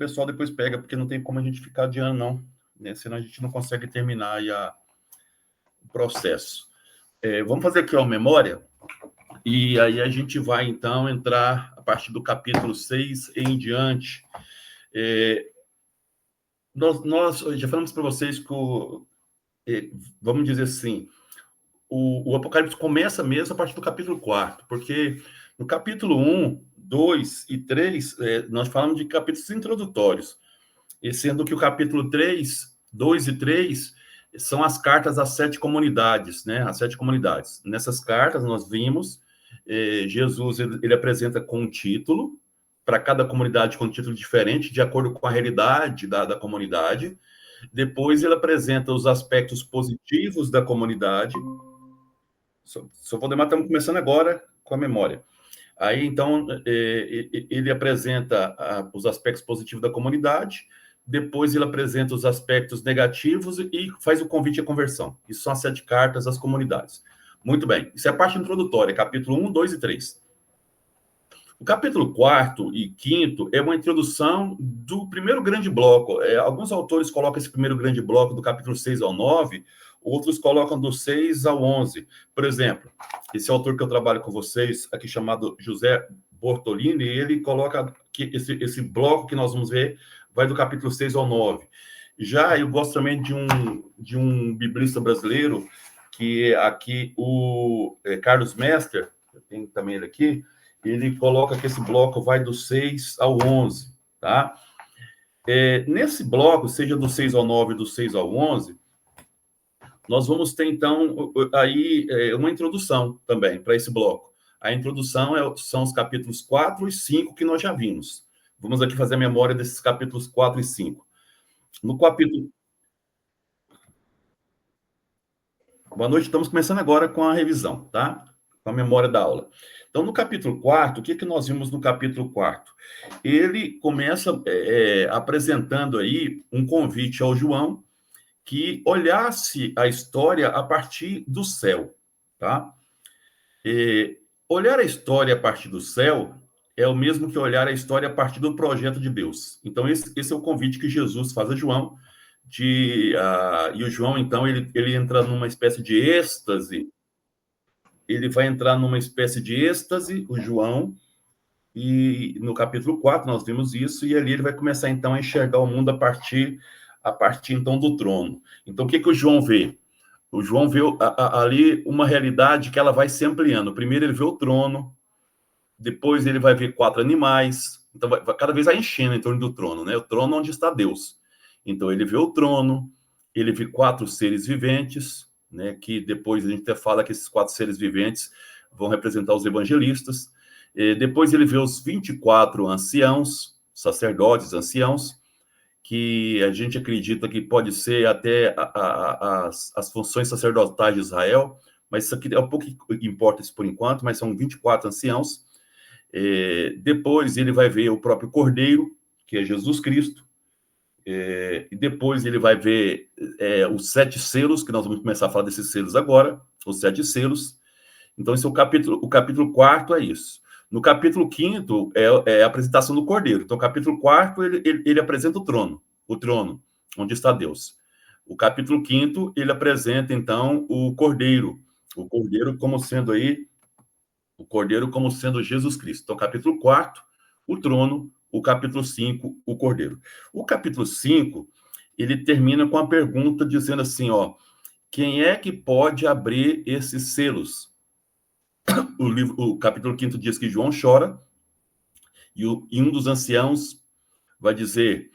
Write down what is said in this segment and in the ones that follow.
pessoal depois pega, porque não tem como a gente ficar adiando, não, né? Senão a gente não consegue terminar aí o processo. Vamos fazer aqui a memória, e aí a gente vai, então, entrar a partir do capítulo 6 em diante. Nós já falamos para vocês que, vamos dizer assim, o Apocalipse começa mesmo a partir do capítulo 4, porque no capítulo 1, 2 e 3, nós falamos de capítulos introdutórios, e sendo que o capítulo 3, 2 e 3 são as cartas às 7 comunidades, né? As 7 comunidades. Nessas cartas, nós vimos, Jesus, ele apresenta com um título, para cada comunidade com um título diferente, de acordo com a realidade da comunidade. Depois, ele apresenta os aspectos positivos da comunidade. Só vou demorar, estamos começando agora com a memória. Aí, então, ele apresenta os aspectos positivos da comunidade, depois ele apresenta os aspectos negativos e faz o convite à conversão. Isso são as 7 cartas às comunidades. Muito bem, isso é a parte introdutória, capítulo 1, 2 e 3. O capítulo 4 e 5 é uma introdução do primeiro grande bloco. Alguns autores colocam esse primeiro grande bloco do capítulo 6 ao 9, outros colocam do 6 ao 11. Por exemplo, esse autor que eu trabalho com vocês, aqui chamado José Bortolini, ele coloca que esse bloco que nós vamos ver vai do capítulo 6 ao 9. Já eu gosto também de um biblista brasileiro, que é aqui o Carlos Mester, eu tenho também ele aqui, ele coloca que esse bloco vai do 6 ao 11, tá? Nesse bloco, seja do 6 ao 9 e do 6 ao 11, nós vamos ter, então, aí uma introdução também para esse bloco. A introdução são os capítulos 4 e 5 que nós já vimos. Vamos aqui fazer a memória desses capítulos 4 e 5. No capítulo... Boa noite, estamos começando agora com a revisão, tá? Com a memória da aula. Então, no capítulo 4, o que nós vimos no capítulo 4? Ele começa apresentando aí um convite ao João que olhasse a história a partir do céu, tá? Olhar a história a partir do céu é o mesmo que olhar a história a partir do projeto de Deus. Então, esse é o convite que Jesus faz a João, e o João, então, ele entra numa espécie de êxtase. Ele vai entrar numa espécie de êxtase, o João, e no capítulo 4 nós vimos isso, e ali ele vai começar, então, a enxergar o mundo a partir então, do trono. Então, o que o João vê? O João vê ali uma realidade que ela vai se ampliando. Primeiro ele vê o trono, depois ele vai ver 4 animais, então cada vez vai enchendo em torno do trono, né? O trono onde está Deus. Então ele vê o trono, ele vê 4 seres viventes, né? Que depois a gente até fala que esses 4 seres viventes vão representar os evangelistas. Depois ele vê os 24 anciãos, sacerdotes anciãos, que a gente acredita que pode ser até as funções sacerdotais de Israel, mas isso aqui é um pouco que importa isso por enquanto, mas são 24 anciãos. Depois ele vai ver o próprio Cordeiro, que é Jesus Cristo, e depois ele vai ver os 7 selos, que nós vamos começar a falar desses selos agora, os 7 selos. Então, esse é o capítulo 4 é isso. No capítulo 5 é a apresentação do Cordeiro. Então, o capítulo 4 ele apresenta o trono, onde está Deus. O capítulo 5 ele apresenta, então, o Cordeiro como sendo aí, o Cordeiro como sendo Jesus Cristo. Então, capítulo 4, o trono, o capítulo 5, o Cordeiro. O capítulo 5, ele termina com a pergunta dizendo assim, ó, quem é que pode abrir esses selos? O capítulo 5 diz que João chora, e um dos anciãos vai dizer,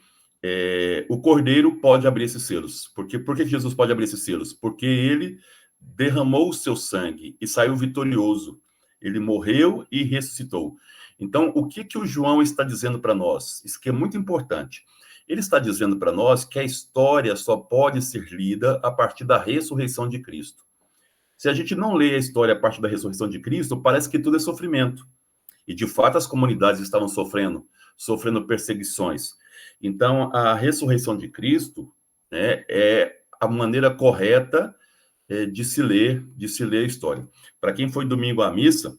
o Cordeiro pode abrir esses selos. Por que Jesus pode abrir esses selos? Porque ele derramou o seu sangue e saiu vitorioso. Ele morreu e ressuscitou. Então, o que o João está dizendo para nós? Isso que é muito importante. Ele está dizendo para nós que a história só pode ser lida a partir da ressurreição de Cristo. Se a gente não lê a história a partir da ressurreição de Cristo, parece que tudo é sofrimento. E, de fato, as comunidades estavam sofrendo perseguições. Então, a ressurreição de Cristo, né, é a maneira correta de se ler a história. Para quem foi domingo à missa,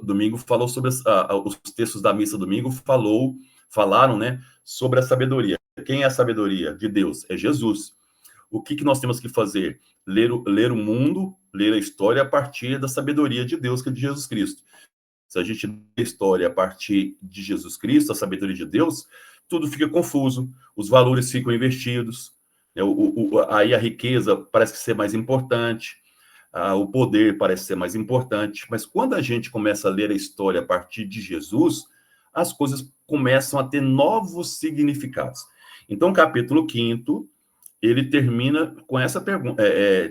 domingo falou sobre os textos da missa domingo, falaram, né, sobre a sabedoria. Quem é a sabedoria? De Deus, é Jesus. O que nós temos que fazer? Ler o mundo, ler a história a partir da sabedoria de Deus, que é de Jesus Cristo. Se a gente lê a história a partir de Jesus Cristo, a sabedoria de Deus, tudo fica confuso, os valores ficam invertidos, né? Aí a riqueza parece ser mais importante, o poder parece ser mais importante, mas quando a gente começa a ler a história a partir de Jesus, as coisas começam a ter novos significados. Então, capítulo 5º, ele termina com essa pergunta,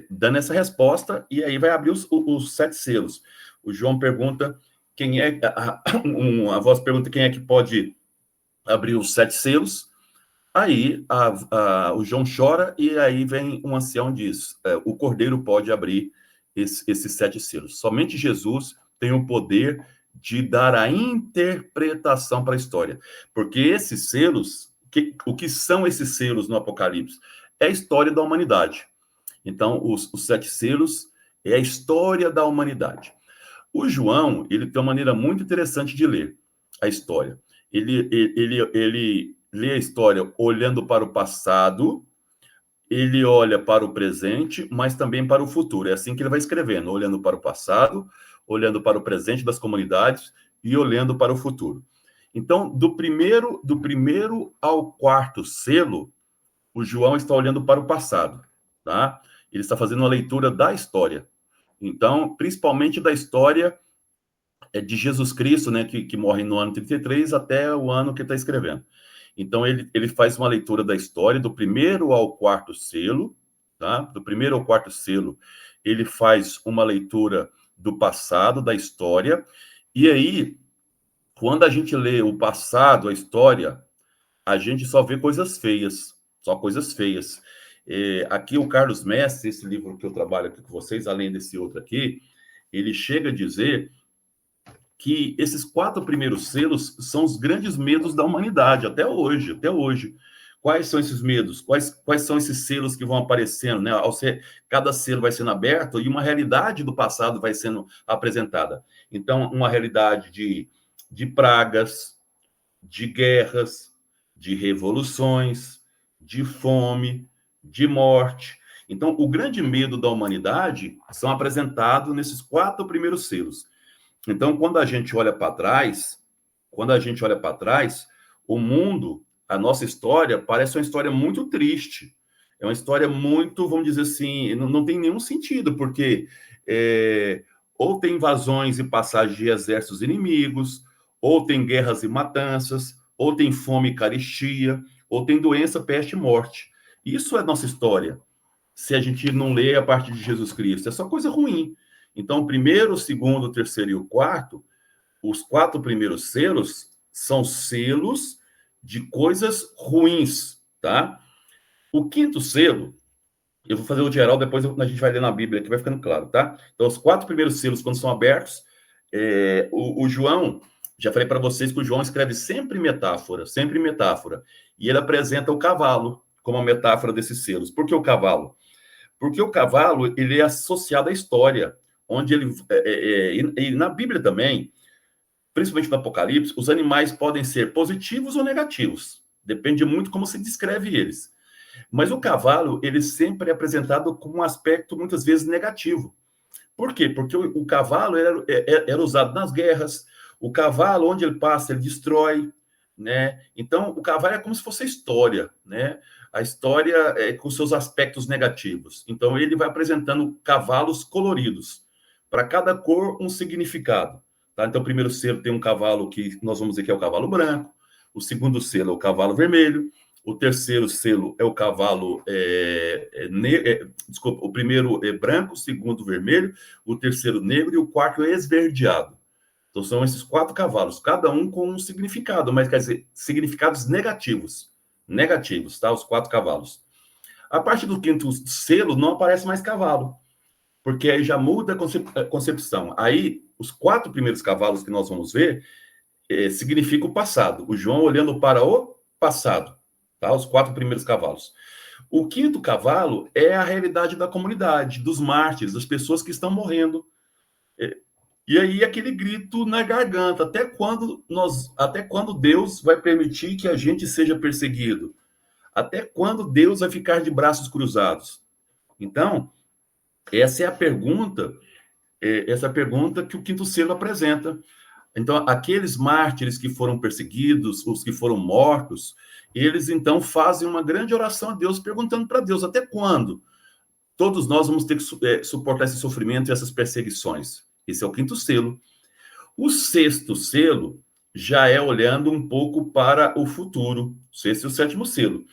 dando essa resposta, e aí vai abrir os 7 selos. O João pergunta quem é, a voz pergunta quem é que pode abrir os 7 selos. Aí o João chora, e aí vem um ancião e diz: o cordeiro pode abrir esses 7 selos. Somente Jesus tem o poder de dar a interpretação para a história. Porque esses selos, o que são esses selos no Apocalipse? É a história da humanidade. Então, os 7 selos é a história da humanidade. O João, ele tem uma maneira muito interessante de ler a história. Ele lê a história olhando para o passado, ele olha para o presente, mas também para o futuro. É assim que ele vai escrevendo, olhando para o passado, olhando para o presente das comunidades e olhando para o futuro. Então, do primeiro ao 4º selo, o João está olhando para o passado, tá? Ele está fazendo uma leitura da história. Então, principalmente da história de Jesus Cristo, né, que morre no ano 33 até o ano que ele está escrevendo. Então, ele faz uma leitura da história do 1º ao 4º selo, tá? Do 1º ao 4º selo, ele faz uma leitura do passado, da história, e aí, quando a gente lê o passado, a história, a gente só vê coisas feias, só coisas feias. Aqui o Carlos Mestre, esse livro que eu trabalho aqui com vocês, além desse outro aqui, ele chega a dizer que esses 4 primeiros selos são os grandes medos da humanidade, até hoje, até hoje. Quais são esses medos? Quais são esses selos que vão aparecendo, né? Cada selo vai sendo aberto e uma realidade do passado vai sendo apresentada. Então, uma realidade de pragas, de guerras, de revoluções, de fome, de morte. Então, o grande medo da humanidade são apresentados nesses 4 primeiros selos. Então, quando a gente olha para trás, o mundo, a nossa história, parece uma história muito triste. É uma história muito, vamos dizer assim, não tem nenhum sentido, porque ou tem invasões e passagem de exércitos inimigos, ou tem guerras e matanças, ou tem fome e carestia, ou tem doença, peste e morte. Isso é nossa história. Se a gente não lê a partir de Jesus Cristo, é só coisa ruim. Então, o 1º, o 2º, o 3º e o 4º, os 4 primeiros selos são selos de coisas ruins, tá? O 5º selo, eu vou fazer o geral, depois a gente vai ler na Bíblia, que vai ficando claro, tá? Então, os 4 primeiros selos, quando são abertos, o João, já falei para vocês que o João escreve sempre metáfora, e ele apresenta o cavalo como a metáfora desses selos. Por que o cavalo? Porque o cavalo, ele é associado à história, onde ele... e na Bíblia também, principalmente no Apocalipse, os animais podem ser positivos ou negativos. Depende muito como se descreve eles. Mas o cavalo, ele sempre é apresentado com um aspecto, muitas vezes, negativo. Por quê? Porque o cavalo era usado nas guerras, o cavalo, onde ele passa, ele destrói, né? Então, o cavalo é como se fosse a história, né? A história é com seus aspectos negativos. Então, ele vai apresentando cavalos coloridos. Para cada cor, um significado. Tá? Então, o primeiro selo tem um cavalo que nós vamos dizer que é o cavalo branco. O segundo selo é o cavalo vermelho. O terceiro selo é o cavalo... desculpa, o primeiro é branco, o segundo vermelho, o terceiro negro e o quarto é esverdeado. Então, são esses 4 cavalos, cada um com um significado, mas quer dizer, significados negativos. Negativos, tá? Os 4 cavalos. A partir do 5º selo, não aparece mais cavalo, porque aí já muda a concepção. Aí, os 4 primeiros cavalos que nós vamos ver significam o passado. O João olhando para o passado, tá? Os 4 primeiros cavalos. O 5º cavalo é a realidade da comunidade, dos mártires, das pessoas que estão morrendo. E aí aquele grito na garganta, até quando Deus vai permitir que a gente seja perseguido? Até quando Deus vai ficar de braços cruzados? Então, essa é a pergunta, essa pergunta que o quinto selo apresenta. Então, aqueles mártires que foram perseguidos, os que foram mortos, eles então fazem uma grande oração a Deus, perguntando para Deus, até quando todos nós vamos ter que suportar esse sofrimento e essas perseguições? Esse é o quinto selo. O sexto selo já é olhando um pouco para o futuro, o sexto e o sétimo selo.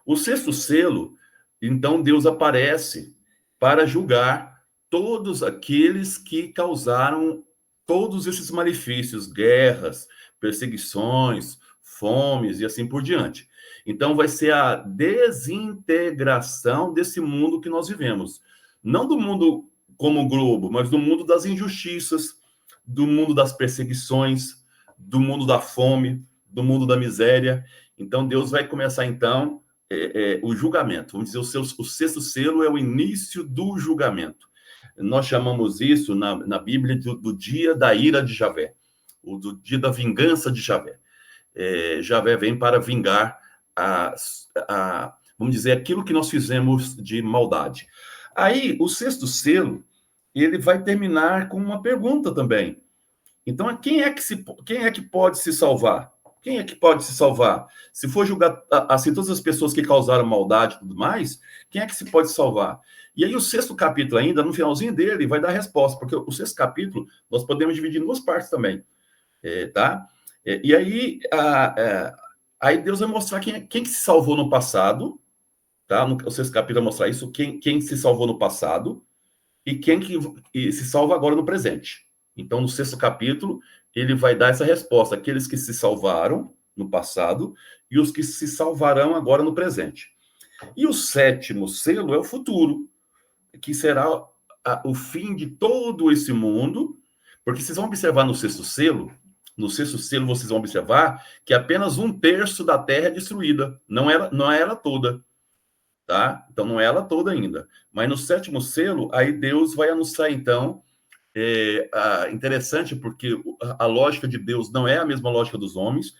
O sexto selo, então Deus aparece para julgar todos aqueles que causaram todos esses malefícios, guerras, perseguições, fomes e assim por diante. Então vai ser a desintegração desse mundo que nós vivemos. Não do mundo como globo, mas do mundo das injustiças, do mundo das perseguições, do mundo da fome, do mundo da miséria. Então Deus vai começar então o julgamento. Vamos dizer, o sexto selo é o início do julgamento. Nós chamamos isso na Bíblia do dia da ira de Javé, ou do dia da vingança de Javé. Javé vem para vingar vamos dizer, aquilo que nós fizemos de maldade. Aí, o sexto selo, ele vai terminar com uma pergunta também. Então, quem é que pode se salvar? Quem é que pode se salvar? Se for julgar assim todas as pessoas que causaram maldade e tudo mais, quem é que se pode salvar? E aí o sexto capítulo ainda, no finalzinho dele, vai dar a resposta, porque o sexto capítulo nós podemos dividir em duas partes também, tá? E aí, aí Deus vai mostrar quem que se salvou no passado, tá? O sexto capítulo vai mostrar isso, quem se salvou no passado e quem que se salva agora no presente. Então, no sexto capítulo, ele vai dar essa resposta: aqueles que se salvaram no passado e os que se salvarão agora no presente. E o sétimo selo é o futuro, que será o fim de todo esse mundo, porque vocês vão observar no sexto selo vocês vão observar que apenas 1/3 da Terra é destruída, não é ela toda, tá? Então não é ela toda ainda. Mas no sétimo selo, aí Deus vai anunciar então, interessante, porque a lógica de Deus não é a mesma lógica dos homens,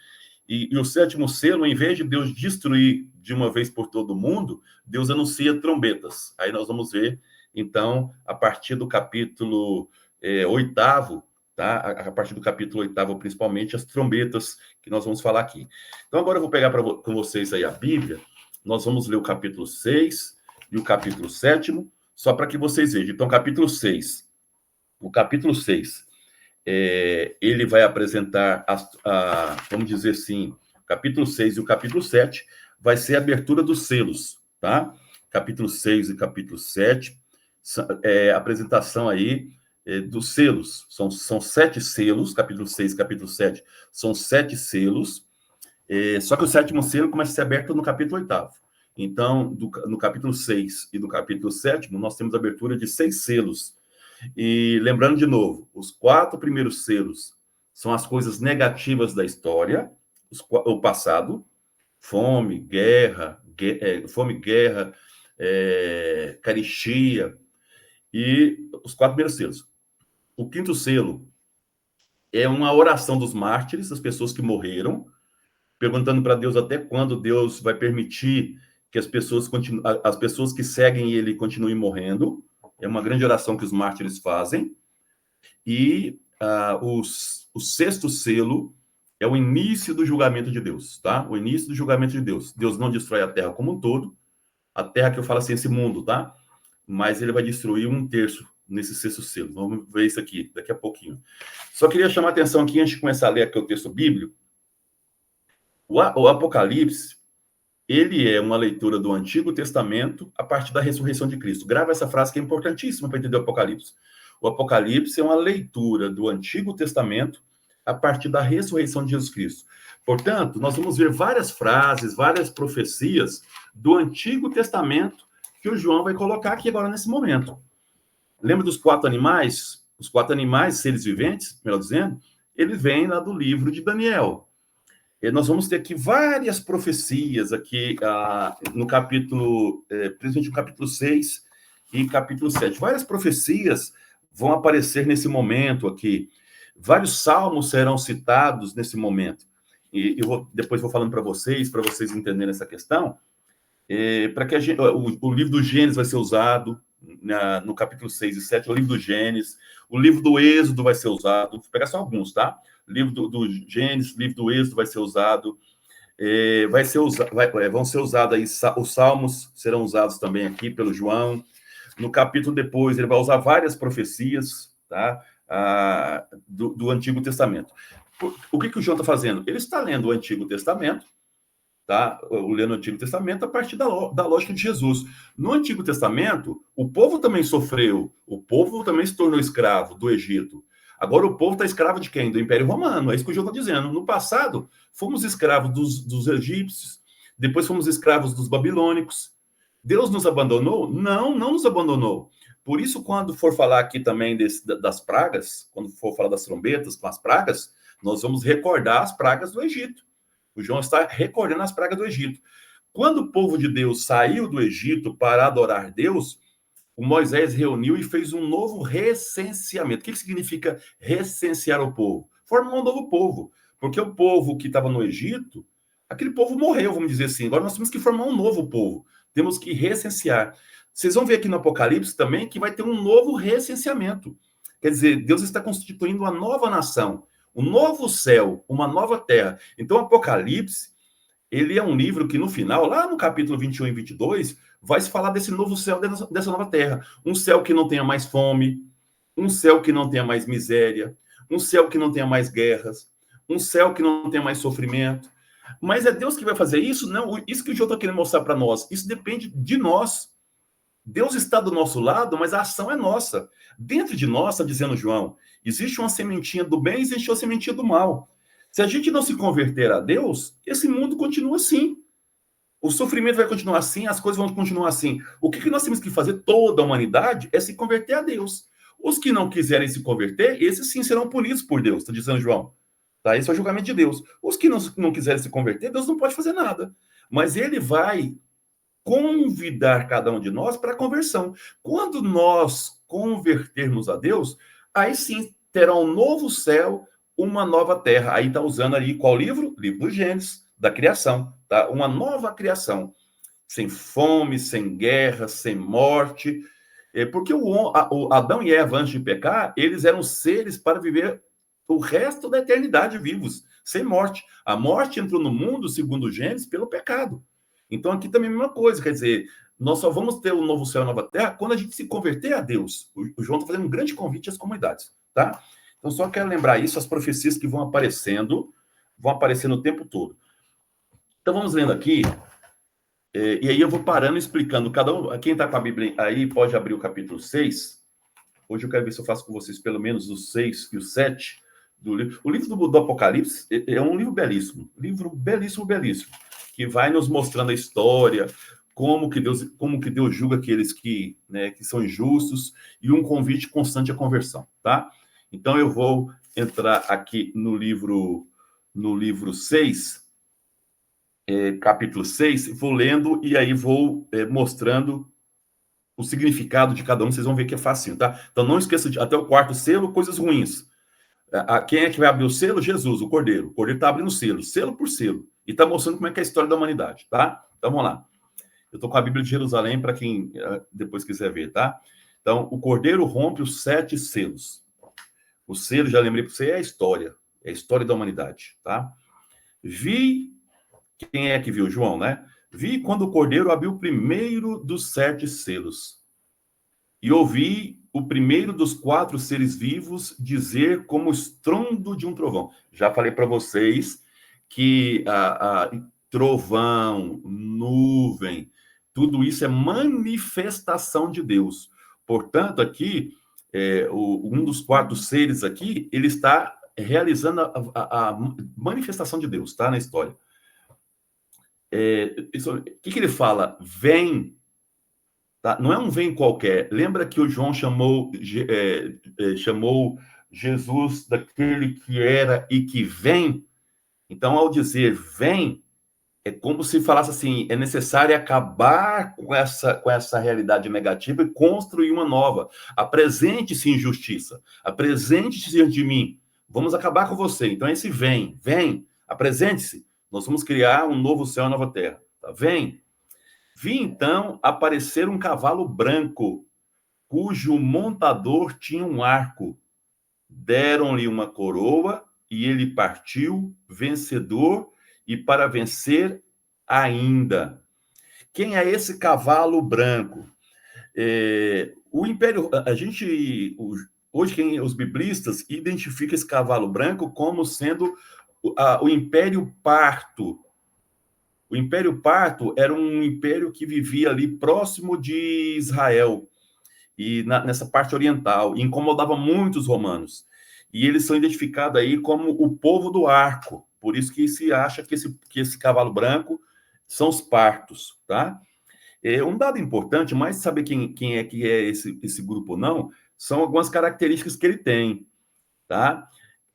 e o sétimo selo, em vez de Deus destruir de uma vez por todo mundo, Deus anuncia trombetas. Aí nós vamos ver, então, a partir do capítulo 8º, tá? A partir do capítulo 8º, principalmente, as trombetas que nós vamos falar aqui. Então, agora eu vou pegar com vocês aí a Bíblia, nós vamos ler o capítulo 6 e o capítulo 7º, só para que vocês vejam. Então, capítulo 6. O capítulo 6, ele vai apresentar, vamos dizer assim, o capítulo 6 e o capítulo 7 vai ser a abertura dos selos, tá? Capítulo 6 e capítulo 7, apresentação aí dos selos. São 7 selos, capítulo 6 e capítulo 7 são 7 selos, só que o sétimo selo começa a ser aberto no capítulo 8º. Então, no capítulo 6 e do capítulo 7, nós temos a abertura de 6 selos. E lembrando de novo, os 4 primeiros selos são as coisas negativas da história, o passado: fome, guerra, carestia, e os 4 primeiros selos. O quinto selo é uma oração dos mártires, das pessoas que morreram, perguntando para Deus até quando Deus vai permitir que as pessoas que seguem ele continuem morrendo. É uma grande oração que os mártires fazem. E o sexto selo é o início do julgamento de Deus, tá? O início do julgamento de Deus. Deus não destrói a terra como um todo, a terra que eu falo assim, esse mundo, tá? Mas ele vai destruir 1/3 nesse sexto selo. Vamos ver isso aqui daqui a pouquinho. Só queria chamar a atenção aqui, antes de começar a ler aqui o texto bíblico. O Apocalipse, ele é uma leitura do Antigo Testamento a partir da ressurreição de Cristo. Grava essa frase que é importantíssima para entender o Apocalipse. O Apocalipse é uma leitura do Antigo Testamento a partir da ressurreição de Jesus Cristo. Portanto, nós vamos ver várias frases, várias profecias do Antigo Testamento que o João vai colocar aqui agora nesse momento. Lembra dos 4 animais? Os 4 animais, seres viventes, melhor dizendo, eles vêm lá do livro de Daniel. E nós vamos ter aqui várias profecias aqui no capítulo, principalmente no capítulo 6 e capítulo 7. Várias profecias vão aparecer nesse momento aqui. Vários salmos serão citados nesse momento. E eu depois vou falando para vocês entenderem essa questão, para que o livro do Gênesis vai ser usado no capítulo 6 e 7, o livro do Gênesis, o livro do Êxodo vai ser usado, vou pegar só alguns, tá? O livro do Gênesis, o livro do Êxodo vai ser usado, vão ser usados aí, os salmos serão usados também aqui pelo João. No capítulo depois, ele vai usar várias profecias, tá? Do Antigo Testamento. O que o João está fazendo? Ele está lendo o Antigo Testamento, tá? Lendo o Antigo Testamento a partir da lógica de Jesus. No Antigo Testamento, o povo também sofreu, o povo também se tornou escravo do Egito. Agora o povo está escravo de quem? Do Império Romano. É isso que o João está dizendo. No passado, fomos escravos dos egípcios, depois fomos escravos dos babilônicos. Deus nos abandonou? Não, não nos abandonou. Por isso, quando for falar aqui também das pragas, quando for falar das trombetas com as pragas, nós vamos recordar as pragas do Egito. O João está recordando as pragas do Egito. Quando o povo de Deus saiu do Egito para adorar Deus, o Moisés reuniu e fez um novo recenseamento. O que significa recensear o povo? Formar um novo povo. Porque o povo que estava no Egito, aquele povo morreu, vamos dizer assim. Agora nós temos que formar um novo povo. Temos que recensear. Vocês vão ver aqui no Apocalipse também que vai ter um novo recenseamento. Quer dizer, Deus está constituindo uma nova nação, um novo céu, uma nova terra. Então, o Apocalipse, ele é um livro que no final, lá no capítulo 21 e 22, vai se falar desse novo céu, dessa nova terra. Um céu que não tenha mais fome, um céu que não tenha mais miséria, um céu que não tenha mais guerras, um céu que não tenha mais sofrimento. Mas é Deus que vai fazer isso? Não, isso que o João está querendo mostrar para nós. Isso depende de nós. Deus está do nosso lado, mas a ação é nossa. Dentro de nós, está dizendo João, existe uma sementinha do bem e existe uma sementinha do mal. Se a gente não se converter a Deus, esse mundo continua assim. O sofrimento vai continuar assim, as coisas vão continuar assim. O que nós temos que fazer, toda a humanidade, é se converter a Deus. Os que não quiserem se converter, esses sim serão punidos por Deus, está dizendo João. Tá? Esse é o julgamento de Deus. Os que não quiserem se converter, Deus não pode fazer nada. Mas ele vai convidar cada um de nós para a conversão. Quando nós convertermos a Deus, aí sim terá um novo céu, uma nova terra. Aí está usando ali qual livro? Livro do Gênesis, da criação. Tá? Uma nova criação. Sem fome, sem guerra, sem morte. Porque o Adão e Eva, antes de pecar, eles eram seres para viver o resto da eternidade vivos, sem morte. A morte entrou no mundo, segundo o Gênesis, pelo pecado. Então, aqui também é a mesma coisa, quer dizer, nós só vamos ter o novo céu e a nova terra quando a gente se converter a Deus. O João está fazendo um grande convite às comunidades, tá? Então, só quero lembrar isso, as profecias que vão aparecendo o tempo todo. Então, vamos lendo aqui, e aí eu vou parando e explicando cada um. Quem está com a Bíblia aí pode abrir o capítulo 6. Hoje eu quero ver se eu faço com vocês pelo menos os 6 e o 7 do livro. O livro do Apocalipse é um livro belíssimo, belíssimo, que vai nos mostrando a história, como que Deus julga aqueles que são injustos, e um convite constante à conversão, tá? Então eu vou entrar aqui no livro 6, capítulo 6, vou lendo e aí vou mostrando o significado de cada um, vocês vão ver que é facinho, tá? Então não esqueça de, até o quarto selo, coisas ruins. Quem é que vai abrir o selo? Jesus, o Cordeiro. O Cordeiro está abrindo selo por selo. E está mostrando como é que é a história da humanidade, tá? Então, vamos lá. Eu estou com a Bíblia de Jerusalém para quem depois quiser ver, tá? Então, o Cordeiro rompe os 7 selos. O selo, já lembrei para você, é a história da humanidade, tá? Quem é que viu? João, né? Vi quando o Cordeiro abriu o primeiro dos 7 selos. E ouvi o primeiro dos 4 seres vivos dizer como o estrondo de um trovão. Já falei para vocês que trovão, nuvem, tudo isso é manifestação de Deus. Portanto, aqui, um dos 4 seres aqui, ele está realizando a manifestação de Deus, tá? Na história. O que ele fala? Vem. Tá? Não é um vem qualquer. Lembra que o João chamou Jesus daquele que era e que vem? Então, ao dizer vem, É como se falasse assim, é necessário acabar com essa realidade negativa e construir uma nova. Apresente-se em justiça, apresente-se diante de mim, vamos acabar com você. Então esse vem, apresente-se, nós vamos criar um novo céu e uma nova terra. Tá? Vem. Vi então aparecer um cavalo branco, cujo montador tinha um arco. Deram-lhe uma coroa e ele partiu vencedor e para vencer ainda. Quem é esse cavalo branco? O Império, a gente, hoje os biblistas identificam esse cavalo branco como sendo o Império Parto. O Império Parto era um império que vivia ali próximo de Israel e nessa parte oriental, e incomodava muito os romanos. E eles são identificados aí como o povo do arco. Por isso que se acha que esse cavalo branco são os partos, tá? Um dado importante, mais de saber quem é que é esse grupo ou não, são algumas características que ele tem, tá?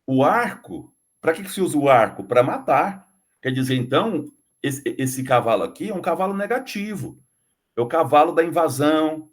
O arco, para que se usa o arco? Para matar. Quer dizer, então, esse cavalo aqui é um cavalo negativo. É o cavalo da invasão,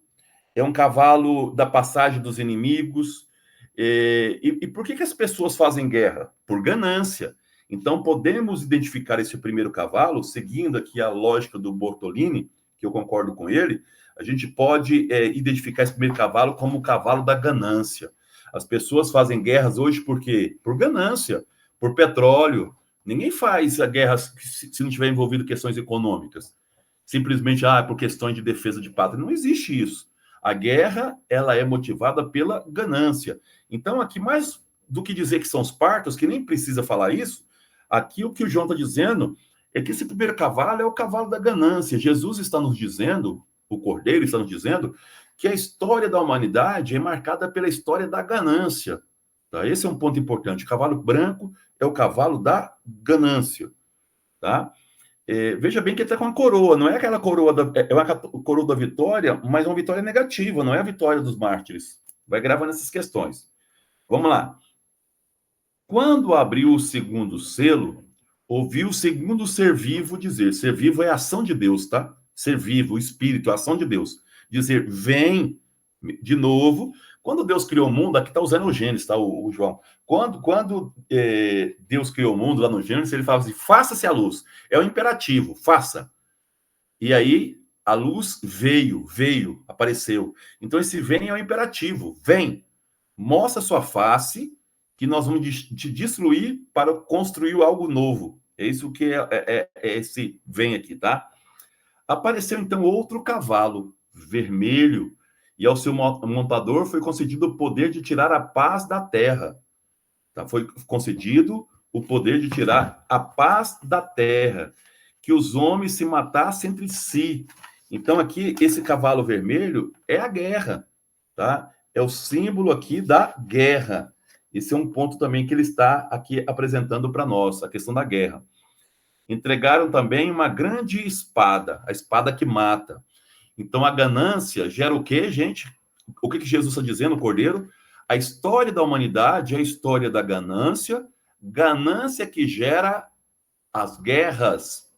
é um cavalo da passagem dos inimigos. E por que as pessoas fazem guerra? Por ganância. Então, podemos identificar esse primeiro cavalo, seguindo aqui a lógica do Bortolini, que eu concordo com ele, a gente pode identificar esse primeiro cavalo como o cavalo da ganância. As pessoas fazem guerras hoje por quê? Por ganância, por petróleo. Ninguém faz a guerra se não tiver envolvido questões econômicas. Simplesmente, por questões de defesa de pátria. Não existe isso. A guerra, ela é motivada pela ganância. Então, aqui, mais do que dizer que são os partos, que nem precisa falar isso, aqui o que o João está dizendo é que esse primeiro cavalo é o cavalo da ganância. Jesus está nos dizendo, o Cordeiro está nos dizendo, que a história da humanidade é marcada pela história da ganância. Tá? Esse é um ponto importante. O cavalo branco é o cavalo da ganância. Tá? Veja bem que ele está com uma coroa, não é aquela coroa é uma coroa da vitória, mas uma vitória negativa, não é a vitória dos mártires. Vai gravando essas questões. Vamos lá. Quando abriu o segundo selo, ouviu o segundo ser vivo dizer, ser vivo é a ação de Deus, tá? Ser vivo, o espírito, a ação de Deus. Dizer, vem de novo. Quando Deus criou o mundo, aqui está usando o Gênesis, tá, o João? Quando Deus criou o mundo, lá no Gênesis, ele fala assim, faça-se a luz. É o imperativo, faça. E aí, a luz veio, apareceu. Então, esse vem é o imperativo, vem. Mostra sua face, que nós vamos te destruir para construir algo novo. É isso que é esse vem aqui, tá? Apareceu, então, outro cavalo, vermelho, e ao seu montador foi concedido o poder de tirar a paz da terra. Tá? Foi concedido o poder de tirar a paz da terra, que os homens se matassem entre si. Então, aqui, esse cavalo vermelho é a guerra, tá? É o símbolo aqui da guerra. Esse é um ponto também que ele está aqui apresentando para nós, a questão da guerra. Entregaram também uma grande espada, a espada que mata. Então, a ganância gera o quê, gente? O que Jesus está dizendo, Cordeiro? A história da humanidade é a história da ganância, ganância que gera as guerras.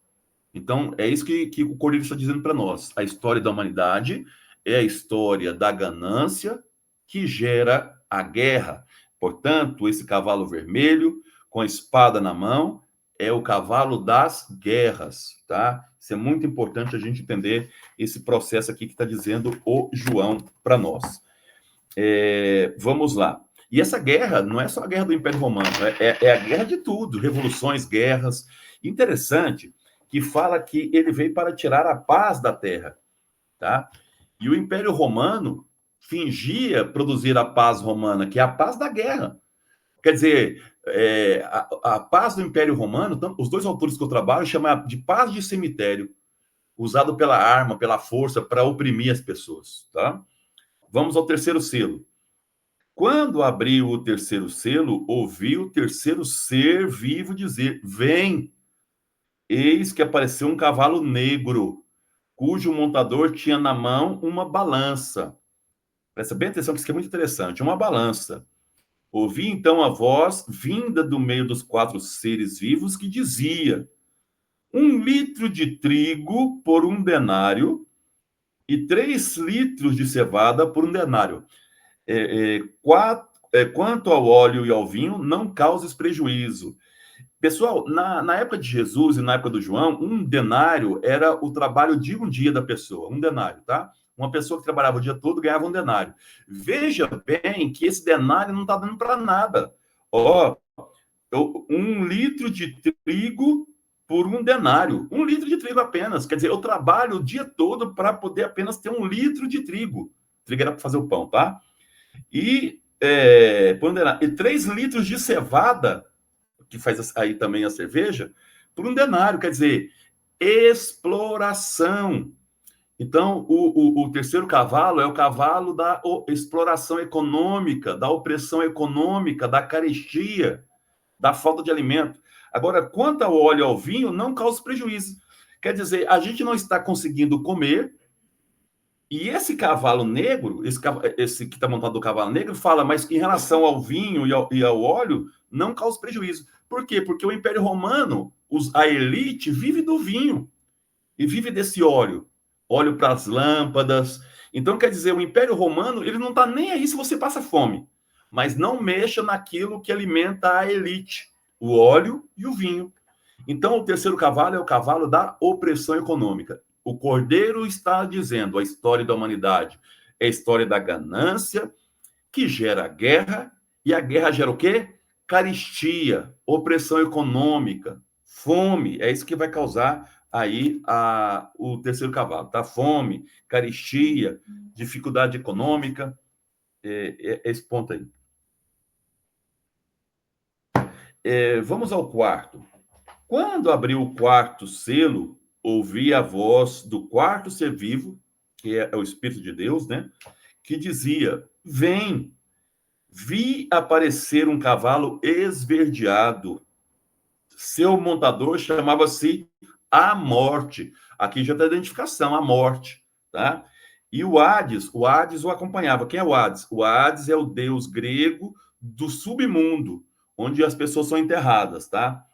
Então, é isso que o Cordeiro está dizendo para nós. A história da humanidade é a história da ganância que gera a guerra. Portanto, esse cavalo vermelho, com a espada na mão, é o cavalo das guerras, tá? Isso é muito importante a gente entender esse processo aqui que está dizendo o João para nós. Vamos lá. E essa guerra não é só a guerra do Império Romano, é a guerra de tudo, revoluções, guerras. Interessante que fala que ele veio para tirar a paz da terra, tá? E o Império Romano fingia produzir a paz romana, que é a paz da guerra. Quer dizer, a paz do Império Romano, os dois autores que eu trabalho chamam de paz de cemitério, usado pela arma, pela força, para oprimir as pessoas, tá? Vamos ao terceiro selo. Quando abriu o terceiro selo, ouvi o terceiro ser vivo dizer, vem. Eis que apareceu um cavalo negro, cujo montador tinha na mão uma balança. Presta bem atenção, que isso aqui é muito interessante. Uma balança. Ouvi então a voz vinda do meio dos quatro seres vivos que dizia: 1 litro de trigo por 1 denário e 3 litros de cevada por 1 denário. Quanto ao óleo e ao vinho, não causes prejuízo. Pessoal, na época de Jesus e na época do João, 1 denário era o trabalho de um dia da pessoa, 1 denário, tá? Uma pessoa que trabalhava o dia todo ganhava 1 denário. Veja bem que esse denário não está dando para nada. Ó, 1 litro de trigo por 1 denário. 1 litro de trigo apenas. Quer dizer, eu trabalho o dia todo para poder apenas ter 1 litro de trigo. Trigo era para fazer o pão, tá? E 3 litros de cevada, que faz aí também a cerveja, por 1 denário. Quer dizer, exploração. Então, o terceiro cavalo é o cavalo da exploração econômica, da opressão econômica, da carestia, da falta de alimento. Agora, quanto ao óleo e ao vinho, não causa prejuízo. Quer dizer, a gente não está conseguindo comer, e esse cavalo negro, esse que está montado no cavalo negro, fala, mas em relação ao vinho e ao óleo, não causa prejuízo. Por quê? Porque o Império Romano, a elite, vive do vinho e vive desse óleo. Óleo para as lâmpadas. Então, quer dizer, o Império Romano, ele não está nem aí se você passa fome, mas não mexa naquilo que alimenta a elite, o óleo e o vinho. Então, o terceiro cavalo é o cavalo da opressão econômica. O Cordeiro está dizendo, a história da humanidade é a história da ganância, que gera guerra, e a guerra gera o quê? Carestia, opressão econômica, fome. É isso que vai causar aí o terceiro cavalo, tá? Fome, carestia, dificuldade econômica, esse ponto aí. Vamos ao quarto. Quando abriu o quarto selo, ouvi a voz do quarto ser vivo, que é o Espírito de Deus, né? Que dizia: vem. Vi aparecer um cavalo esverdeado. Seu montador chamava-se a Morte. Aqui já está a identificação, a Morte, tá? E o Hades o acompanhava. Quem é o Hades? O Hades é o deus grego do submundo, onde as pessoas são enterradas, tá?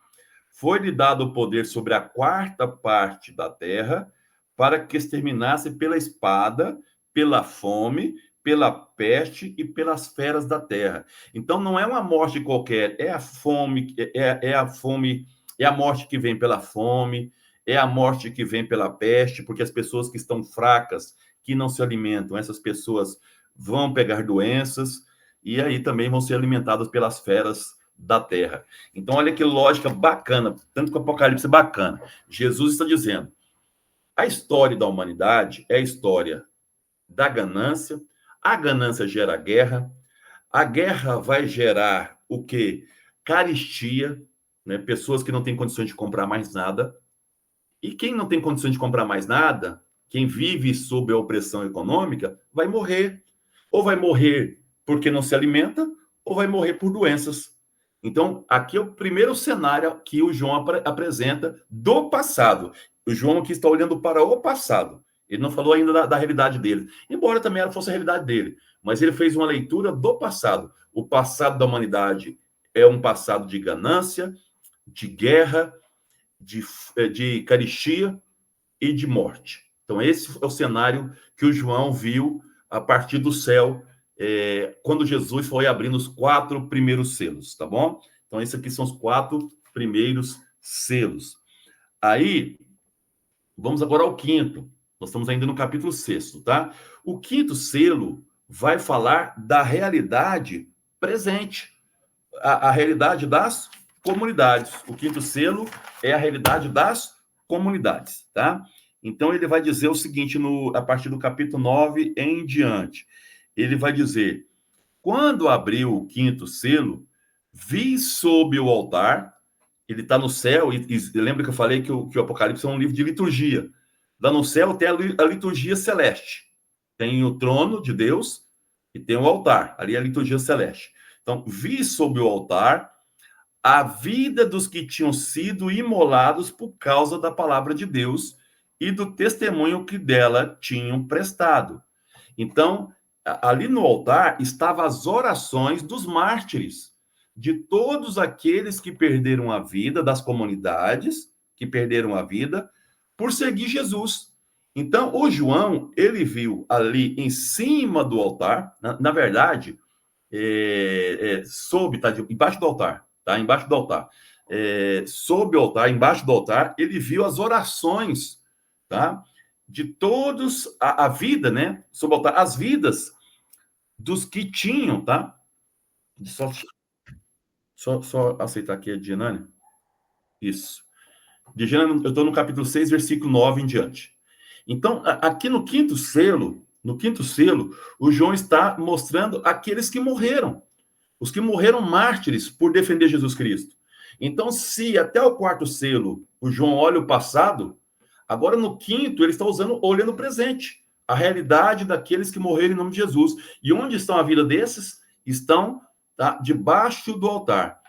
Foi-lhe dado o poder sobre a quarta parte da terra, para que exterminasse pela espada, pela fome, pela peste e pelas feras da terra. Então não é uma morte qualquer, é a fome, é a fome, é a morte que vem pela fome, é a morte que vem pela peste, porque as pessoas que estão fracas, que não se alimentam, essas pessoas vão pegar doenças e aí também vão ser alimentadas pelas feras da terra. Então, olha que lógica bacana, tanto que o Apocalipse é bacana. Jesus está dizendo, a história da humanidade é a história da ganância, a ganância gera guerra, a guerra vai gerar o quê? Carestia, né? Pessoas que não têm condições de comprar mais nada, e quem não tem condições de comprar mais nada, quem vive sob a opressão econômica, vai morrer. Ou vai morrer porque não se alimenta, ou vai morrer por doenças. Então, aqui é o primeiro cenário que o João apresenta do passado. O João aqui está olhando para o passado. Ele não falou ainda da realidade dele, embora também ela fosse a realidade dele. Mas ele fez uma leitura do passado. O passado da humanidade é um passado de ganância, de guerra, de carestia e de morte. Então, esse é o cenário que o João viu a partir do céu, quando Jesus foi abrindo os 4 primeiros selos, tá bom? Então, esses aqui são os 4 primeiros selos. Aí, vamos agora ao quinto. Nós estamos ainda no capítulo 6, tá? O quinto selo vai falar da realidade presente, a realidade das comunidades. O quinto selo é a realidade das comunidades, tá? Então, ele vai dizer o seguinte, a partir do capítulo 9 em diante. Ele vai dizer, quando abriu o quinto selo, vi sob o altar, ele está no céu, e lembra que eu falei que o Apocalipse é um livro de liturgia. Lá no céu tem a liturgia celeste. Tem o trono de Deus e tem o altar. Ali é a liturgia celeste. Então, vi sob o altar a vida dos que tinham sido imolados por causa da palavra de Deus e do testemunho que dela tinham prestado. Então, ali no altar estavam as orações dos mártires, de todos aqueles que perderam a vida, das comunidades que perderam a vida por seguir Jesus. Então, o João, ele viu ali em cima do altar, na verdade, embaixo do altar, tá? Embaixo do altar. Sob o altar, embaixo do altar, ele viu as orações, tá? De todos, a vida, né? Sob o altar, as vidas dos que tinham, tá? Só aceitar aqui a Dianane. Isso. Eu estou no capítulo 6, versículo 9 em diante. Então, aqui no quinto selo, o João está mostrando aqueles que morreram. Os que morreram mártires por defender Jesus Cristo. Então, se até o quarto selo o João olha o passado, agora no quinto ele está olhando o presente, a realidade daqueles que morreram em nome de Jesus. E onde estão a vida desses? Estão, tá, debaixo do altar.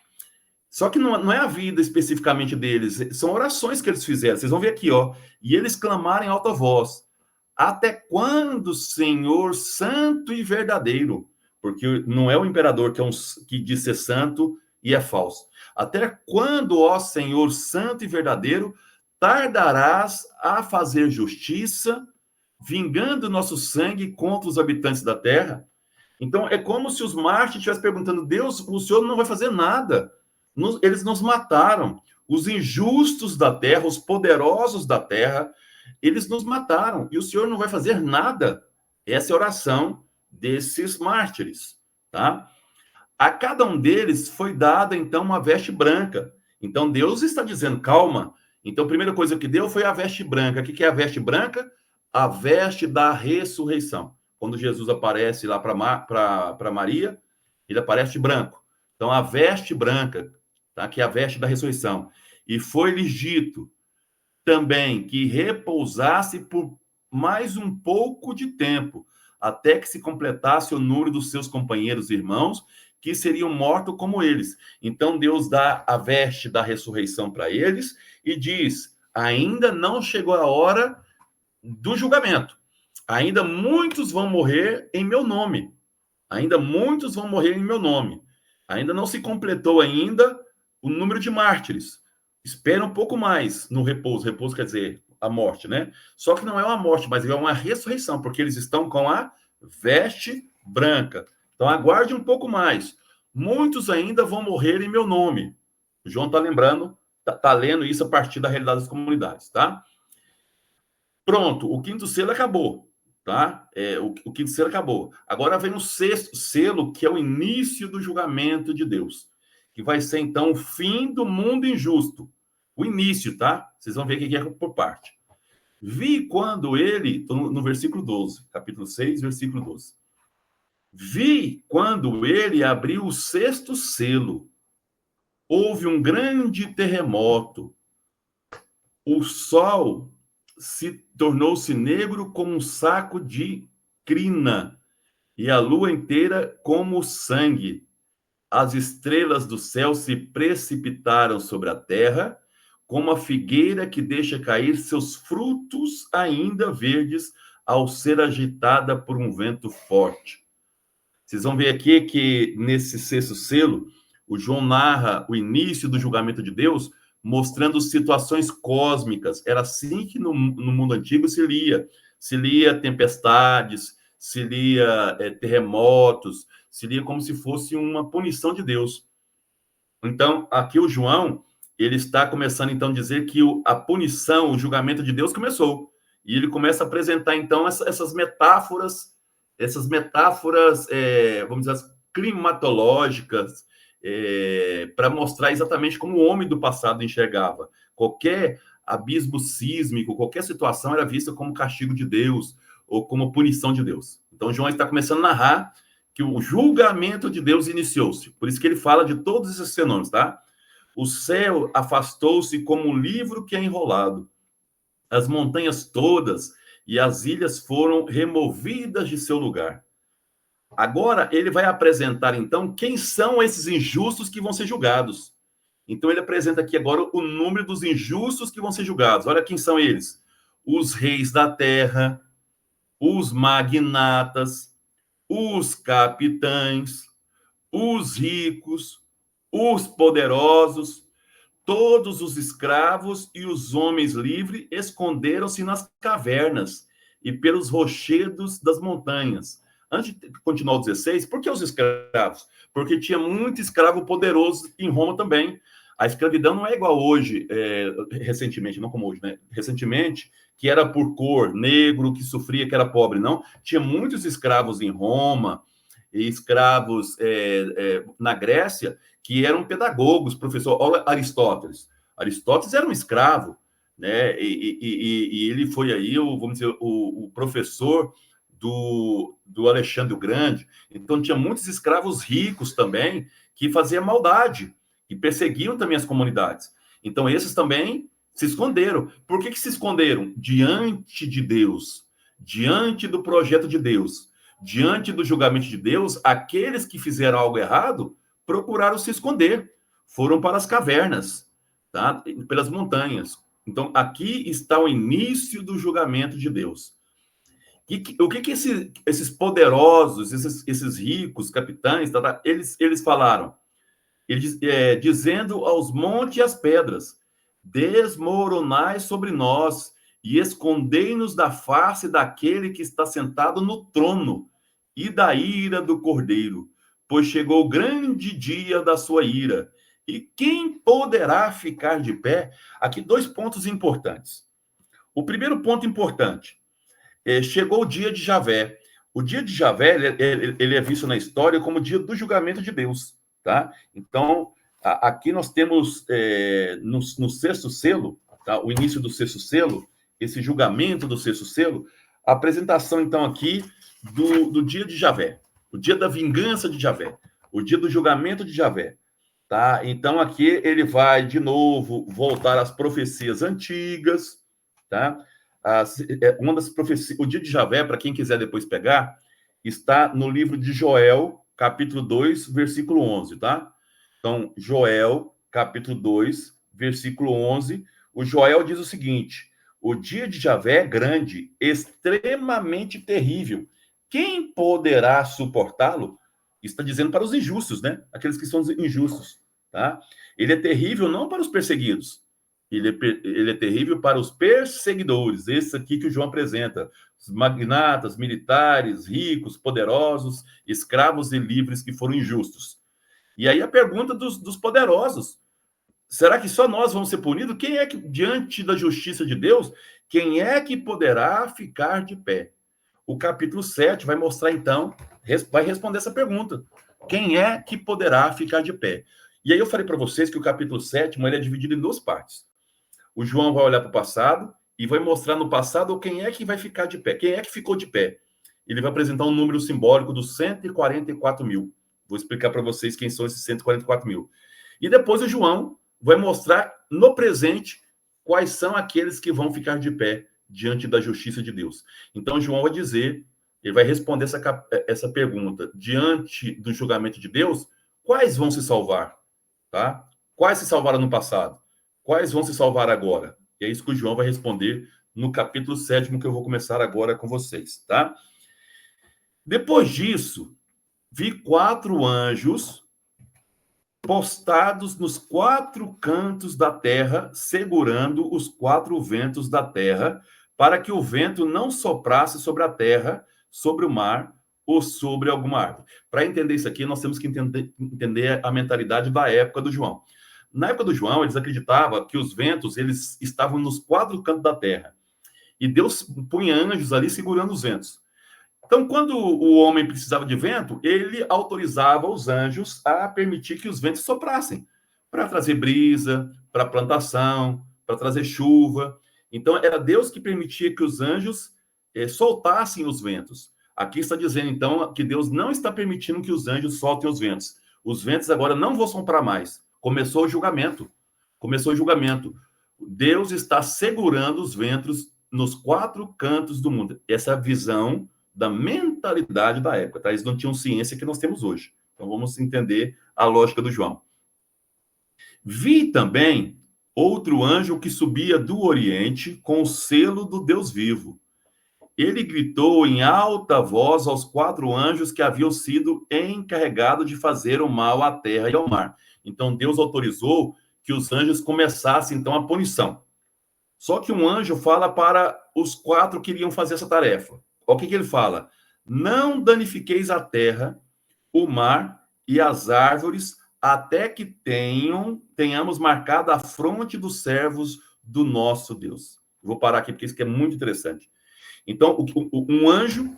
Só que não é a vida especificamente deles, são orações que eles fizeram. Vocês vão ver aqui, ó. E eles clamaram em alta voz: até quando, Senhor, santo e verdadeiro? Porque não é o imperador que diz ser santo e é falso. Até quando, ó Senhor, santo e verdadeiro, tardarás a fazer justiça, vingando nosso sangue contra os habitantes da terra? Então, é como se os mártires estivessem perguntando: Deus, o Senhor não vai fazer nada. Eles nos mataram. Os injustos da terra, os poderosos da terra, eles nos mataram. E o Senhor não vai fazer nada. Essa é a oração desses mártires, tá? A cada um deles foi dada, então, uma veste branca. Então, Deus está dizendo: calma. Então, a primeira coisa que deu foi a veste branca. O que é a veste branca? A veste da ressurreição. Quando Jesus aparece lá para Maria, ele aparece de branco. Então, a veste branca, tá? Que é a veste da ressurreição. E foi-lhes dito também que repousasse por mais um pouco de tempo, até que se completasse o número dos seus companheiros e irmãos, que seriam mortos como eles. Então, Deus dá a veste da ressurreição para eles e diz: ainda não chegou a hora do julgamento. Ainda muitos vão morrer em meu nome. Ainda muitos vão morrer em meu nome. Ainda não se completou ainda o número de mártires. Espera um pouco mais no repouso. Repouso quer dizer a morte, né? Só que não é uma morte, mas é uma ressurreição, porque eles estão com a veste branca. Então, aguarde um pouco mais. Muitos ainda vão morrer em meu nome. O João está lembrando, está lendo isso a partir da realidade das comunidades, tá? Pronto, o quinto selo acabou, tá? O quinto selo acabou. Agora vem o sexto selo, que é o início do julgamento de Deus, que vai ser, então, o fim do mundo injusto. O início, tá? Vocês vão ver o que é por parte. Vi quando ele, no versículo 12, capítulo 6, versículo 12. Vi quando ele abriu o sexto selo. Houve um grande terremoto. O sol tornou-se negro como um saco de crina, e a lua inteira como sangue. As estrelas do céu se precipitaram sobre a terra, como a figueira que deixa cair seus frutos ainda verdes ao ser agitada por um vento forte. Vocês vão ver aqui que nesse sexto selo, o João narra o início do julgamento de Deus, mostrando situações cósmicas. Era assim que no mundo antigo se lia. Se lia tempestades, se lia terremotos, se lia como se fosse uma punição de Deus. Então, aqui o João, ele está começando, então, a dizer que a punição, o julgamento de Deus começou. E ele começa a apresentar, então, essas metáforas, vamos dizer, climatológicas, para mostrar exatamente como o homem do passado enxergava. Qualquer abismo sísmico, qualquer situação era vista como castigo de Deus ou como punição de Deus. Então, João está começando a narrar que o julgamento de Deus iniciou-se. Por isso que ele fala de todos esses fenômenos, tá? O céu afastou-se como um livro que é enrolado. As montanhas todas e as ilhas foram removidas de seu lugar. Agora, ele vai apresentar, então, quem são esses injustos que vão ser julgados. Então, ele apresenta aqui agora o número dos injustos que vão ser julgados. Olha quem são eles. Os reis da terra, os magnatas, os capitães, os ricos, os poderosos, Todos os escravos e os homens livres esconderam-se nas cavernas e pelos rochedos das montanhas. Antes de continuar o 16, por que os escravos? Porque tinha muito escravo poderoso em Roma também. A escravidão não é igual hoje, recentemente, não como hoje, né? Recentemente, que era por cor, negro, que sofria, que era pobre, não. Tinha muitos escravos em Roma, e escravos na Grécia, que eram pedagogos, professor. Olha Aristóteles. Aristóteles era um escravo, né? E ele foi aí, vamos dizer, o professor do Alexandre o Grande. Então, tinha muitos escravos ricos também que faziam maldade e perseguiam também as comunidades. Então, esses também se esconderam. Por que se esconderam? Diante de Deus, diante do projeto de Deus, diante do julgamento de Deus, aqueles que fizeram algo errado procuraram se esconder, foram para as cavernas, tá? Pelas montanhas. Então, aqui está o início do julgamento de Deus. O que esses poderosos, esses ricos, capitães, eles falaram? Eles, dizendo aos montes e às pedras, desmoronai sobre nós e escondei-nos da face daquele que está sentado no trono e da ira do Cordeiro, pois chegou o grande dia da sua ira. E quem poderá ficar de pé? Aqui 2 pontos importantes. O primeiro ponto importante, chegou o dia de Javé. O dia de Javé, ele é visto na história como o dia do julgamento de Deus, tá? Então, aqui nós temos, no sexto selo, tá? O início do sexto selo, esse julgamento do sexto selo, a apresentação, então, aqui do dia de Javé, o dia da vingança de Javé, o dia do julgamento de Javé, tá? Então, aqui ele vai, de novo, voltar às profecias antigas, tá? Uma das profecias, o dia de Javé, para quem quiser depois pegar, está no livro de Joel, capítulo 2, versículo 11, tá? Então, Joel, capítulo 2, versículo 11, o Joel diz o seguinte: o dia de Javé é grande, extremamente terrível. Quem poderá suportá-lo? Está dizendo para os injustos, né? Aqueles que são injustos, tá? Ele é terrível não para os perseguidos, ele é terrível para os perseguidores, esse aqui que o João apresenta, os magnatas, militares, ricos, poderosos, escravos e livres que foram injustos. E aí a pergunta dos poderosos, será que só nós vamos ser punidos? Quem é que, diante da justiça de Deus, quem é que poderá ficar de pé? O capítulo 7 vai mostrar, então, vai responder essa pergunta. Quem é que poderá ficar de pé? E aí eu falei para vocês que o capítulo 7 ele é dividido em 2 partes. O João vai olhar para o passado e vai mostrar no passado quem é que vai ficar de pé, quem é que ficou de pé. Ele vai apresentar um número simbólico dos 144 mil. Vou explicar para vocês quem são esses 144 mil. E depois o João vai mostrar no presente quais são aqueles que vão ficar de pé diante da justiça de Deus. Então, João vai dizer, ele vai responder essa pergunta. Diante do julgamento de Deus, quais vão se salvar? Tá? Quais se salvaram no passado? Quais vão se salvar agora? E é isso que o João vai responder no capítulo 7, que eu vou começar agora com vocês, tá? Depois disso, vi 4 anjos postados nos 4 cantos da terra, segurando os 4 ventos da terra, para que o vento não soprasse sobre a terra, sobre o mar ou sobre alguma árvore. Para entender isso aqui, nós temos que entender a mentalidade da época do João. Na época do João, eles acreditavam que os ventos eles estavam nos 4 cantos da terra. E Deus punha anjos ali segurando os ventos. Então, quando o homem precisava de vento, ele autorizava os anjos a permitir que os ventos soprassem, para trazer brisa, para plantação, para trazer chuva. Então, era Deus que permitia que os anjos soltassem os ventos. Aqui está dizendo, então, que Deus não está permitindo que os anjos soltem os ventos. Os ventos agora não vão soprar mais. Começou o julgamento. Começou o julgamento. Deus está segurando os ventos nos 4 cantos do mundo. Essa visão da mentalidade da época, tá? Eles não tinham ciência que nós temos hoje. Então vamos entender a lógica do João. Vi também outro anjo que subia do Oriente com o selo do Deus vivo. Ele gritou em alta voz aos 4 anjos que haviam sido encarregados de fazer o mal à terra e ao mar. Então Deus autorizou que os anjos começassem, então, a punição. Só que um anjo fala para os 4 que iriam fazer essa tarefa. O que ele fala? Não danifiqueis a terra, o mar e as árvores, até que tenhamos marcado a fronte dos servos do nosso Deus. Vou parar aqui, porque isso aqui é muito interessante. Então, um anjo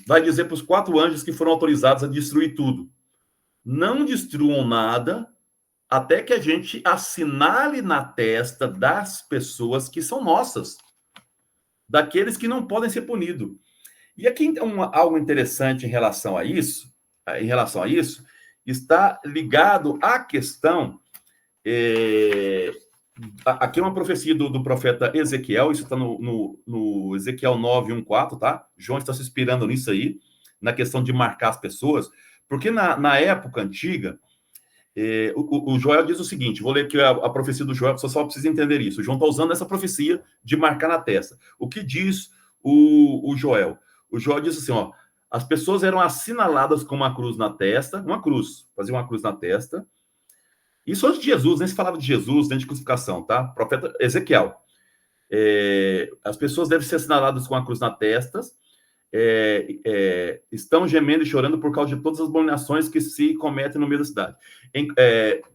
vai dizer para os 4 anjos que foram autorizados a destruir tudo: não destruam nada, até que a gente assinale na testa das pessoas que são nossas, daqueles que não podem ser punidos. E aqui algo interessante em relação a isso, está ligado à questão. Aqui é uma profecia do profeta Ezequiel, isso está no Ezequiel 9:1-4, tá? João está se inspirando nisso aí, na questão de marcar as pessoas, porque na época antiga, o Joel diz o seguinte, vou ler aqui a profecia do Joel, só precisa entender isso. O João está usando essa profecia de marcar na testa. O que diz o Joel? O Joel diz assim, ó, as pessoas eram assinaladas com uma cruz na testa, fazia uma cruz na testa. Isso antes de Jesus, nem se falava de Jesus, nem de crucificação, tá? Profeta Ezequiel. As pessoas devem ser assinaladas com a cruz na testa, estão gemendo e chorando por causa de todas as abominações que se cometem no meio da cidade.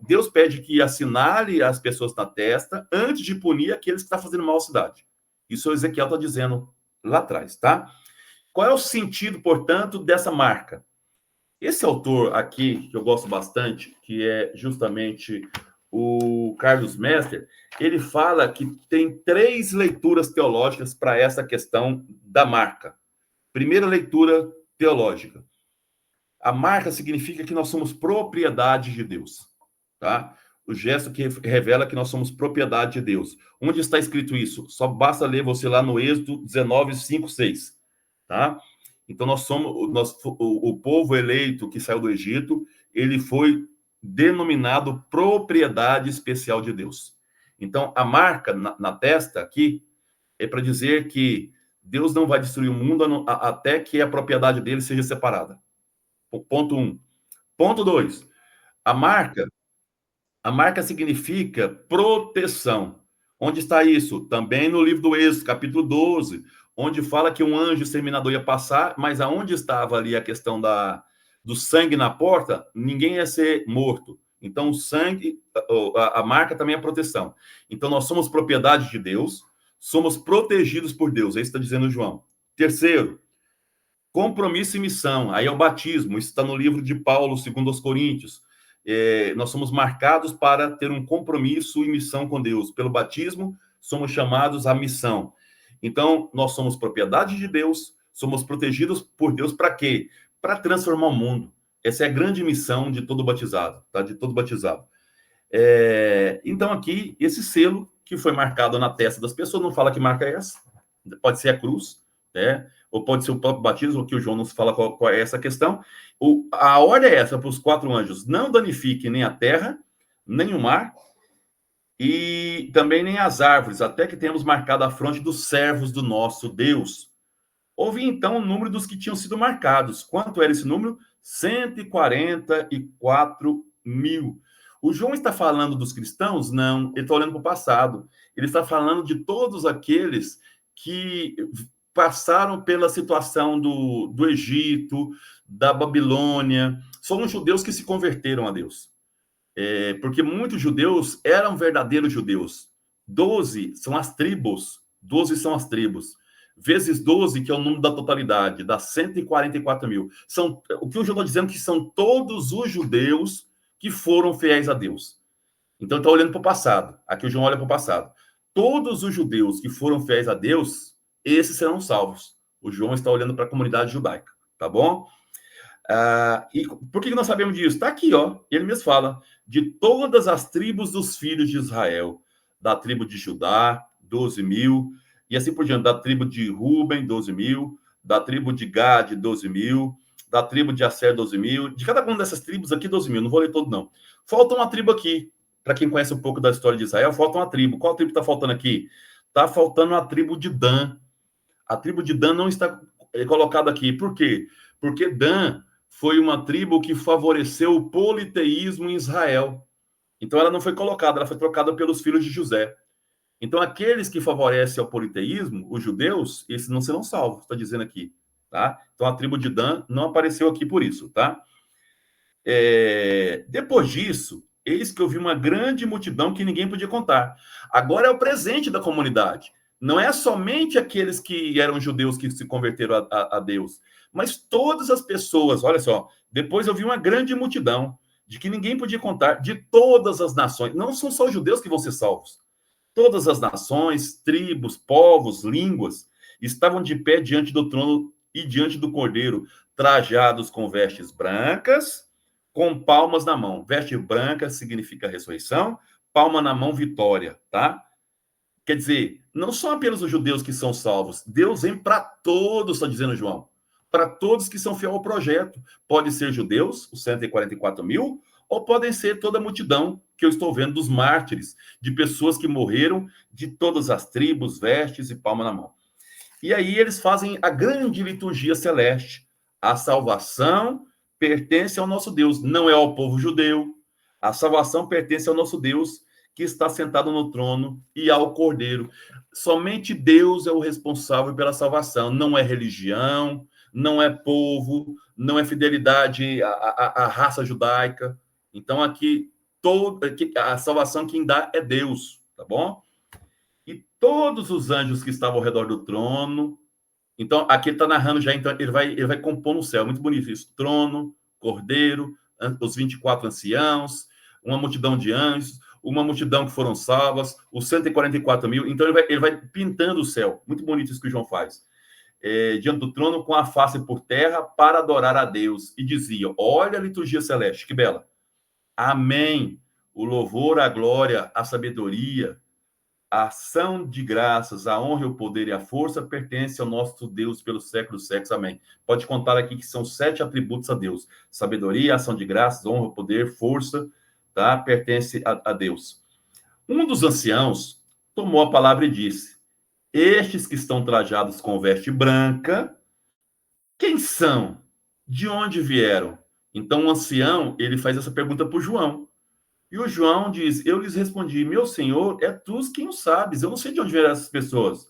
Deus pede que assinale as pessoas na testa antes de punir aqueles que estão fazendo mal à cidade. Isso o Ezequiel está dizendo lá atrás, tá? Qual é o sentido, portanto, dessa marca? Esse autor aqui, que eu gosto bastante, que é justamente o Carlos Mester, ele fala que tem 3 leituras teológicas para essa questão da marca. Primeira leitura teológica. A marca significa que nós somos propriedade de Deus, tá? O gesto que revela que nós somos propriedade de Deus. Onde está escrito isso? Só basta ler você lá no Êxodo 19:5-6, tá? Então nós somos o povo eleito que saiu do Egito, ele foi denominado propriedade especial de Deus. Então a marca na testa aqui é para dizer que Deus não vai destruir o mundo até que a propriedade dele seja separada. Ponto 1. Ponto 2. A marca significa proteção. Onde está isso? Também no livro do Êxodo, capítulo 12, onde fala que um anjo exterminador ia passar, mas aonde estava ali a questão do sangue na porta, ninguém ia ser morto. Então, o sangue, a marca também é proteção. Então, nós somos propriedade de Deus, somos protegidos por Deus, é isso que está dizendo João. Terceiro, compromisso e missão, aí é o batismo, isso está no livro de Paulo, segundo aos Coríntios. Nós somos marcados para ter um compromisso e missão com Deus. Pelo batismo, somos chamados à missão. Então, nós somos propriedade de Deus, somos protegidos por Deus para quê? Para transformar o mundo. Essa é a grande missão de todo batizado, tá? De todo batizado. Então, aqui, esse selo que foi marcado na testa das pessoas, não fala que marca é essa, pode ser a cruz, né? Ou pode ser o próprio batismo, que o João nos fala qual é essa questão. A ordem é essa para os 4 anjos: não danifique nem a terra, nem o mar, e também nem as árvores, até que tenhamos marcado a fronte dos servos do nosso Deus. Houve então o número dos que tinham sido marcados. Quanto era esse número? 144.000. O João está falando dos cristãos? Não, ele está olhando para o passado. Ele está falando de todos aqueles que passaram pela situação do Egito, da Babilônia. Foram judeus que se converteram a Deus. Porque muitos judeus eram verdadeiros judeus. 12 são as tribos. 12 são as tribos. Vezes 12, que é o número da totalidade, dá 144.000. O que o João está dizendo que são todos os judeus que foram fiéis a Deus. Então, está olhando para o passado. Aqui o João olha para o passado. Todos os judeus que foram fiéis a Deus, esses serão salvos. O João está olhando para a comunidade judaica, tá bom? E por que nós sabemos disso? Está aqui, ó. Ele mesmo fala: de todas as tribos dos filhos de Israel, da tribo de Judá, 12.000, e assim por diante, da tribo de Ruben, 12.000, da tribo de Gade, 12.000, da tribo de Asser, 12.000, de cada uma dessas tribos aqui, 12.000, não vou ler todo, não. Falta uma tribo aqui, para quem conhece um pouco da história de Israel, falta uma tribo. Qual tribo está faltando aqui? Está faltando a tribo de Dan. A tribo de Dan não está colocada aqui. Por quê? Porque Dan foi uma tribo que favoreceu o politeísmo em Israel. Então ela não foi colocada, ela foi trocada pelos filhos de José. Então aqueles que favorecem ao politeísmo, os judeus, esses não serão salvos, está dizendo aqui, tá? Então a tribo de Dan não apareceu aqui por isso, tá? Depois disso, eis que eu vi uma grande multidão que ninguém podia contar. Agora é o presente da comunidade. Não é somente aqueles que eram judeus que se converteram a Deus, mas todas as pessoas. Olha só, depois eu vi uma grande multidão de que ninguém podia contar, de todas as nações. Não são só os judeus que vão ser salvos. Todas as nações, tribos, povos, línguas estavam de pé diante do trono e diante do Cordeiro, trajados com vestes brancas, com palmas na mão. Veste branca significa ressurreição, palma na mão, vitória, tá? Quer dizer, não são apenas os judeus que são salvos. Deus vem para todos, está dizendo João. Para todos que são fiel ao projeto. Pode ser judeus, os 144 mil, ou podem ser toda a multidão que eu estou vendo dos mártires, de pessoas que morreram de todas as tribos, vestes e palma na mão. E aí eles fazem a grande liturgia celeste. A salvação pertence ao nosso Deus, não é ao povo judeu. A salvação pertence ao nosso Deus, que está sentado no trono, e ao Cordeiro. Somente Deus é o responsável pela salvação, não é religião, não é povo, não é fidelidade à raça judaica. Então, aqui, a salvação quem dá é Deus, tá bom? E todos os anjos que estavam ao redor do trono. Então, aqui ele está narrando já, então ele vai compor no céu. Muito bonito isso. Trono, Cordeiro, os 24 anciãos, uma multidão de anjos, uma multidão que foram salvas, os 144 mil. Então, ele vai pintando o céu. Muito bonito isso que o João faz. Diante do trono, com a face por terra, para adorar a Deus. E dizia, olha a liturgia celeste, que bela. Amém. O louvor, a glória, a sabedoria, a ação de graças, a honra, o poder e a força pertence ao nosso Deus pelos séculos dos séculos. Amém. Pode contar aqui que são 7 atributos a Deus. Sabedoria, ação de graças, honra, poder, força, tá? Pertence a Deus. Um dos anciãos tomou a palavra e disse, estes que estão trajados com veste branca, quem são? De onde vieram? Então o ancião, ele faz essa pergunta para o João. E o João diz, eu lhes respondi, meu senhor, é tu quem o sabes, eu não sei de onde vieram essas pessoas.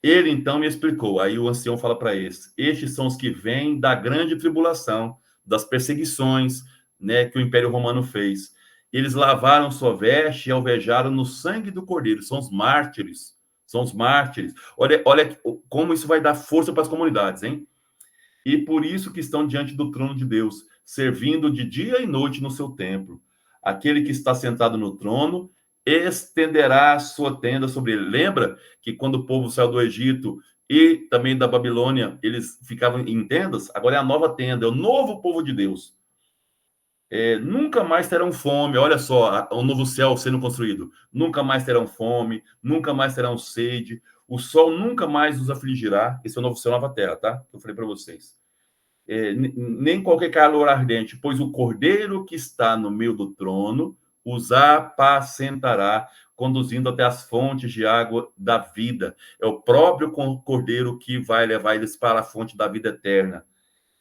Ele então me explicou, aí o ancião fala para eles, estes são os que vêm da grande tribulação, das perseguições, né, que o Império Romano fez. Eles lavaram sua veste e alvejaram no sangue do Cordeiro, são os mártires, são os mártires. Olha como isso vai dar força para as comunidades, hein? E por isso que estão diante do trono de Deus, servindo de dia e noite no seu templo. Aquele que está sentado no trono estenderá a sua tenda sobre ele. Lembra que quando o povo saiu do Egito e também da Babilônia, eles ficavam em tendas? Agora é a nova tenda, é o novo povo de Deus. Nunca mais terão fome. Olha só, o novo céu sendo construído. Nunca mais terão fome, nunca mais terão sede. O sol nunca mais os afligirá. Esse é o novo céu, nova terra, tá? Eu falei para vocês. Nem qualquer calor ardente, pois o Cordeiro que está no meio do trono os apacentará, conduzindo até as fontes de água da vida. É o próprio Cordeiro que vai levar eles para a fonte da vida eterna.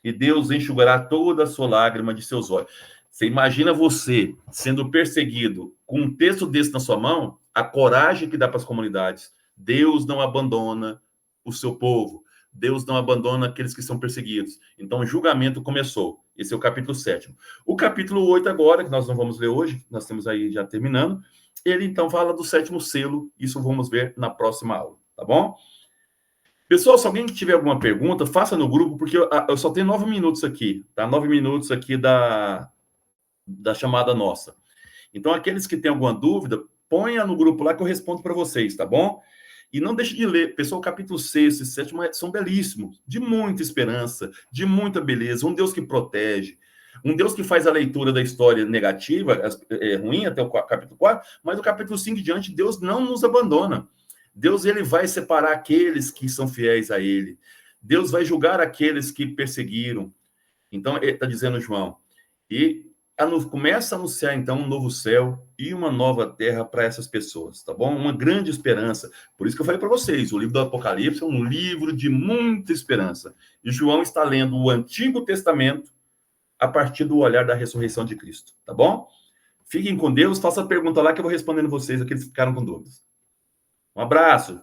E Deus enxugará toda a sua lágrima de seus olhos. Você imagina você sendo perseguido com um texto desse na sua mão, a coragem que dá para as comunidades. Deus não abandona o seu povo. Deus não abandona aqueles que são perseguidos. Então, o julgamento começou. Esse é o capítulo 7. O capítulo 8 agora, que nós não vamos ler hoje, nós temos aí já terminando, ele então fala do 7º selo. Isso vamos ver na próxima aula, tá bom? Pessoal, se alguém tiver alguma pergunta, faça no grupo, porque eu só tenho 9 minutos aqui, tá? 9 minutos aqui da chamada nossa. Então, aqueles que têm alguma dúvida, ponha no grupo lá que eu respondo para vocês, tá bom? E não deixe de ler, pessoal, o capítulo 6 e 7 são belíssimos, de muita esperança, de muita beleza, um Deus que protege, um Deus que faz a leitura da história negativa, ruim até o capítulo 4, mas o capítulo 5 em diante, Deus não nos abandona. Deus, ele vai separar aqueles que são fiéis a ele. Deus vai julgar aqueles que perseguiram. Então, ele está dizendo, João, e começa a anunciar, então, um novo céu e uma nova terra para essas pessoas, tá bom? Uma grande esperança. Por isso que eu falei para vocês, o livro do Apocalipse é um livro de muita esperança. E João está lendo o Antigo Testamento a partir do olhar da ressurreição de Cristo, tá bom? Fiquem com Deus, faça a pergunta lá que eu vou respondendo vocês, aqueles que ficaram com dúvidas. Um abraço.